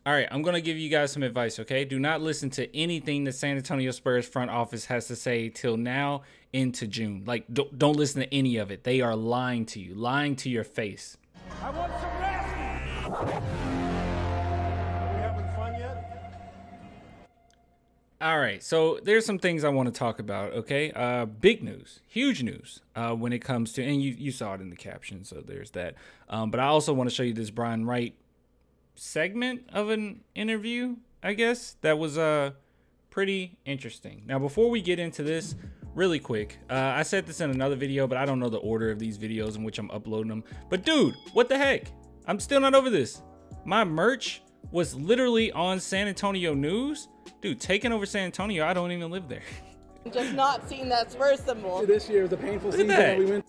All right, I'm going to give you guys some advice, okay? Do not listen to anything the San Antonio Spurs front office has to say till now into June. Like, don't listen to any of it. They are lying to you, lying to your face. I want some rest. Are we having fun yet? All right, so there's some things I want to talk about, okay? Big news, huge news when it comes to, and you saw it in the caption, so there's that. But I also want to show you this Brian Wright segment of an interview, I guess, that was pretty interesting. Now, before we get into this, really quick, I said this in another video, but I don't know the order of these videos in which I'm uploading them. But dude, what the heck? I'm still not over this. My merch was literally on San Antonio News. Dude, taking over San Antonio, I don't even live there. Just not seeing that Spurs symbol. This year was a painful season that we went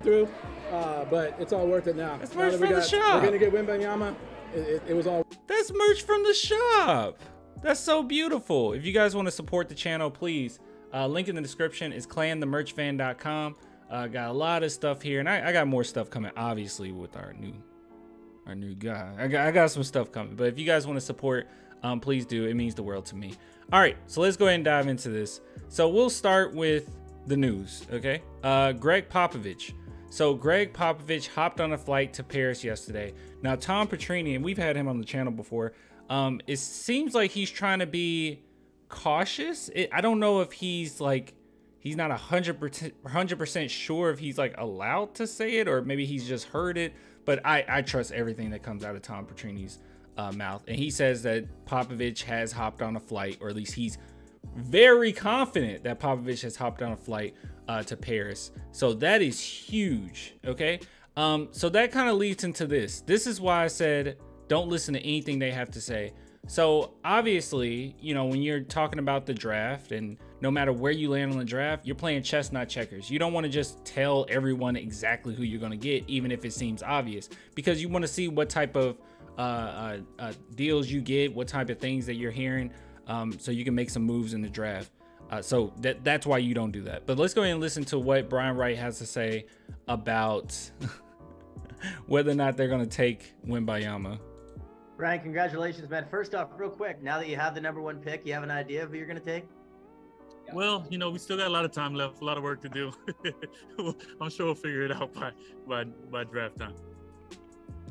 through, but it's all worth it now. That's merch from the shop. We're gonna get Wembanyama. It was all. That's merch from the shop. That's so beautiful. If you guys want to support the channel, please. Link in the description is clanthemerchfan.com. Got a lot of stuff here, and I got more stuff coming, obviously, with our new guy. I got some stuff coming, but if you guys want to support, please do. It means the world to me. All right, so let's go ahead and dive into this. So we'll start with the news, okay? Greg Popovich. So Greg Popovich hopped on a flight to Paris yesterday. Now, Tom Petrini, and we've had him on the channel before, it seems like he's trying to be cautious. I don't know if he's like, he's not 100% sure if he's like allowed to say it, or maybe he's just heard it. But I trust everything that comes out of Tom Petrini's mouth. And he says that Popovich has hopped on a flight, or at least he's very confident that Popovich has hopped on a flight to Paris. So that is huge, okay? So that kind of leads into this. This is why I said don't listen to anything they have to say. So obviously, you know, when you're talking about the draft, and no matter where you land on the draft, you're playing chess, not checkers. You don't want to just tell everyone exactly who you're going to get, even if it seems obvious, because you want to see what type of deals you get, what type of things that you're hearing, so you can make some moves in the draft. So that's why you don't do that. But let's go ahead and listen to what Brian Wright has to say about whether or not they're going to take Wembanyama. Brian, congratulations, man. First off, real quick, now that you have the #1 pick, you have an idea of who you're going to take? Well, you know, we still got a lot of time left, a lot of work to do. I'm sure we'll figure it out by draft time.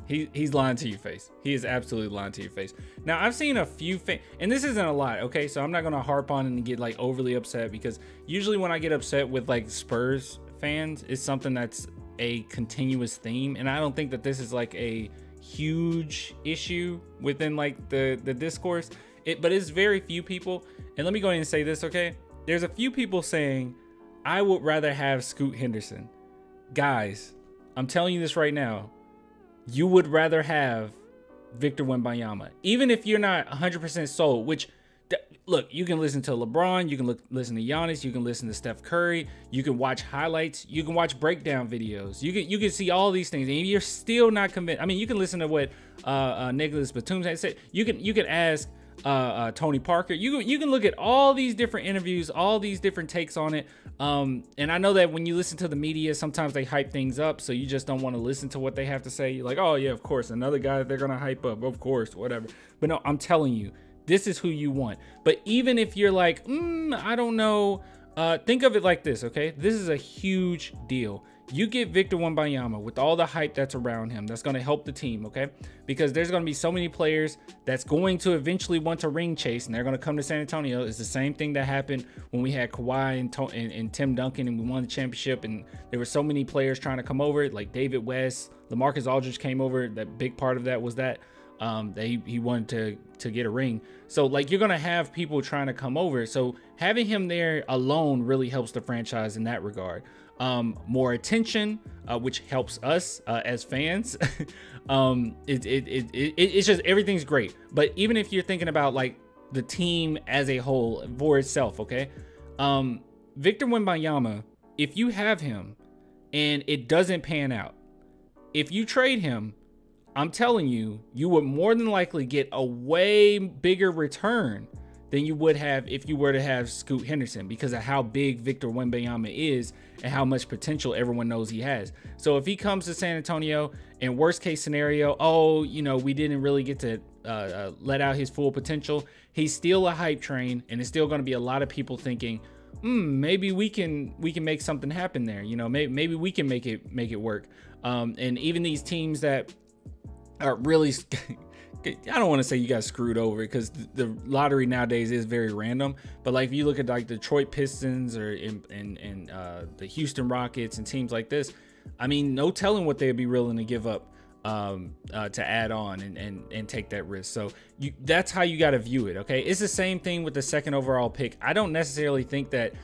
He's lying to your face. He is absolutely lying to your face. Now, I've seen a few fans, and this isn't a lot, okay? So I'm not going to harp on and get like overly upset, because usually when I get upset with like Spurs fans, it's something that's a continuous theme. And I don't think that this is like a huge issue within like the discourse. But it's very few people. And let me go ahead and say this, okay? There's a few people saying, I would rather have Scoot Henderson. Guys, I'm telling you this right now. You would rather have Victor Wembanyama, even if you're not 100% sold, which, look, you can listen to LeBron, you can listen to Giannis, you can listen to Steph Curry, you can watch highlights, you can watch breakdown videos, you can see all these things, and you're still not convinced. I mean, you can listen to what Nicholas Batum said. You can ask Tony Parker. You can look at all these different interviews, all these different takes on it. And I know that when you listen to the media, sometimes they hype things up, so you just don't want to listen to what they have to say. You're like, oh yeah, of course, another guy that they're gonna hype up, of course, whatever. But no, I'm telling you, this is who you want. But even if you're like, I don't know, think of it like this, okay? This is a huge deal. You get Victor Wembanyama with all the hype that's around him. That's going to help the team, okay? Because there's going to be so many players that's going to eventually want to ring chase, and they're going to come to San Antonio. It's the same thing that happened when we had Kawhi and Tim Duncan, and we won the championship, and there were so many players trying to come over, like David West, LaMarcus Aldridge came over. That big part of that was that he wanted to get a ring. So like, you're going to have people trying to come over. So having him there alone really helps the franchise in that regard. More attention, which helps us as fans. It's just, everything's great. But even if you're thinking about like the team as a whole for itself, okay? Victor Wembanyama, if you have him and it doesn't pan out, if you trade him, I'm telling you, you would more than likely get a way bigger return than you would have if you were to have Scoot Henderson, because of how big Victor Wembanyama is and how much potential everyone knows he has. So if he comes to San Antonio, in worst case scenario, oh, you know, we didn't really get to let out his full potential, he's still a hype train, and it's still going to be a lot of people thinking, maybe we can make something happen there. You know, maybe we can make it work. And even these teams that are really, I don't want to say you got screwed over, because the lottery nowadays is very random. But like if you look at like Detroit Pistons or the Houston Rockets and teams like this, I mean, no telling what they'd be willing to give up to add on and take that risk. So that's how you got to view it. Okay, it's the same thing with the second overall pick. I don't necessarily think that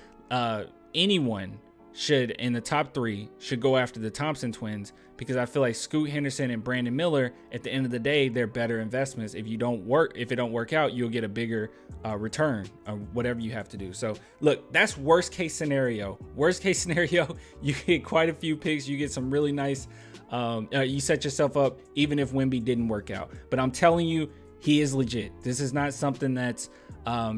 anyone should, in the top 3, should go after the Thompson twins, because I feel like Scoot Henderson and Brandon Miller, at the end of the day, they're better investments. If it don't work out, you'll get a bigger return or whatever you have to do. So look, that's worst case scenario. Worst case scenario, you get quite a few picks. You get some really nice, you set yourself up even if Wemby didn't work out. But I'm telling you, he is legit. This is not something that's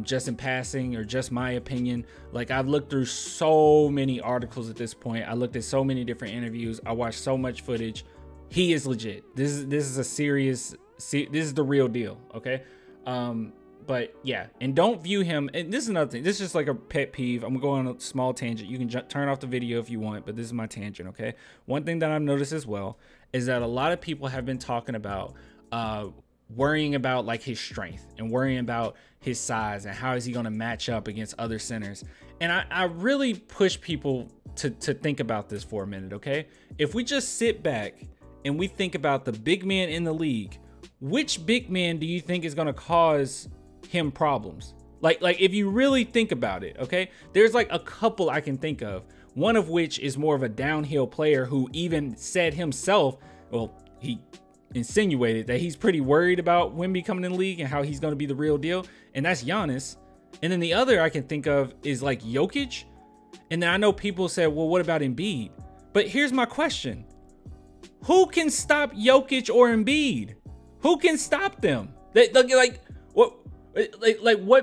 just in passing or just my opinion. Like, I've looked through so many articles at this point. I looked at so many different interviews. I watched so much footage. He is legit. This is a serious, this is the real deal. Okay. But yeah, and don't view him, and this is another thing, this is just like a pet peeve. I'm going on a small tangent. You can turn off the video if you want, but this is my tangent. Okay. One thing that I've noticed as well is that a lot of people have been talking about worrying about like his strength and worrying about his size and how is he going to match up against other centers. And I really push people to think about this for a minute. Okay. If we just sit back and we think about the big man in the league, which big man do you think is going to cause him problems? Like if you really think about it, okay, there's like a couple I can think of, one of which is more of a downhill player who even said himself, well, he insinuated that he's pretty worried about Wemby coming in the league and how he's going to be the real deal, and that's Giannis. And then the other I can think of is like Jokic. And then I know people said, well, what about Embiid? But here's my question: who can stop Jokic or Embiid? Who can stop them? What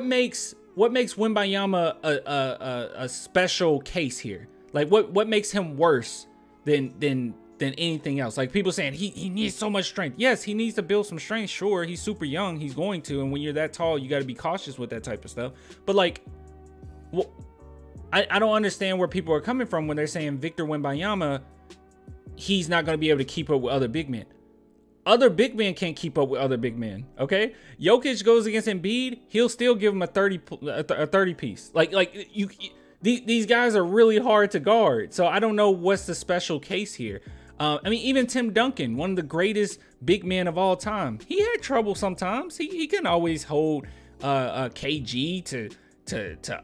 makes Wembanyama a special case here? Like what makes him worse than anything else? Like people saying he needs so much strength. Yes, he needs to build some strength. Sure, he's super young. He's going to, and when you're that tall, you got to be cautious with that type of stuff. But like, well, I don't understand where people are coming from when they're saying Victor Wembanyama, he's not going to be able to keep up with other big men. Other big men can't keep up with other big men. Okay, Jokic goes against Embiid, he'll still give him a 30 piece. These guys are really hard to guard. So I don't know what's the special case here. I mean, even Tim Duncan, one of the greatest big men of all time, he had trouble sometimes. He couldn't always hold a KG to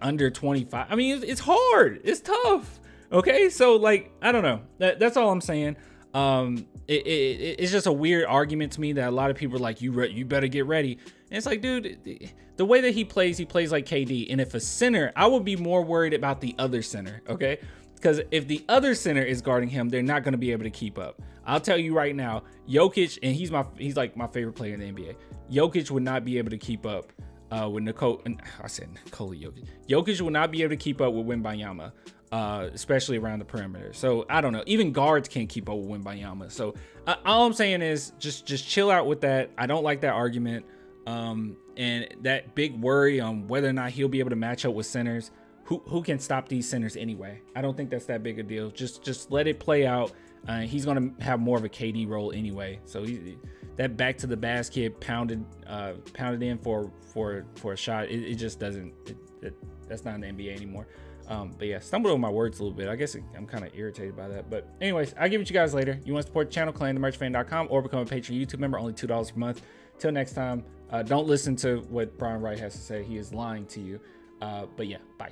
under 25. I mean, it's hard. It's tough. Okay, so like, I don't know. That's all I'm saying. It's just a weird argument to me that a lot of people are like, you better get ready. And it's like, dude, the way that he plays like KD. And if a center, I would be more worried about the other center. Okay, because if the other center is guarding him, they're not going to be able to keep up. I'll tell you right now, Jokic, and he's like my favorite player in the NBA. Jokic would not be able to keep up with Nikola Jokic. Jokic will not be able to keep up with Wembanyama, especially around the perimeter. So I don't know. Even guards can't keep up with Wembanyama. So all I'm saying is just chill out with that. I don't like that argument. And that big worry on whether or not he'll be able to match up with centers. Who can stop these centers anyway? I don't think that's that big a deal. Just let it play out. He's gonna have more of a KD role anyway. So that back to the basket pounded in for a shot. It just doesn't. That's not an NBA anymore. But yeah, stumbled over my words a little bit. I guess I'm kind of irritated by that. But anyways, I'll give it to you guys later. You want to support the channel, claimthemerchfan.com, or become a Patreon YouTube member, only $2 per month. Till next time, don't listen to what Brian Wright has to say. He is lying to you. But yeah, bye.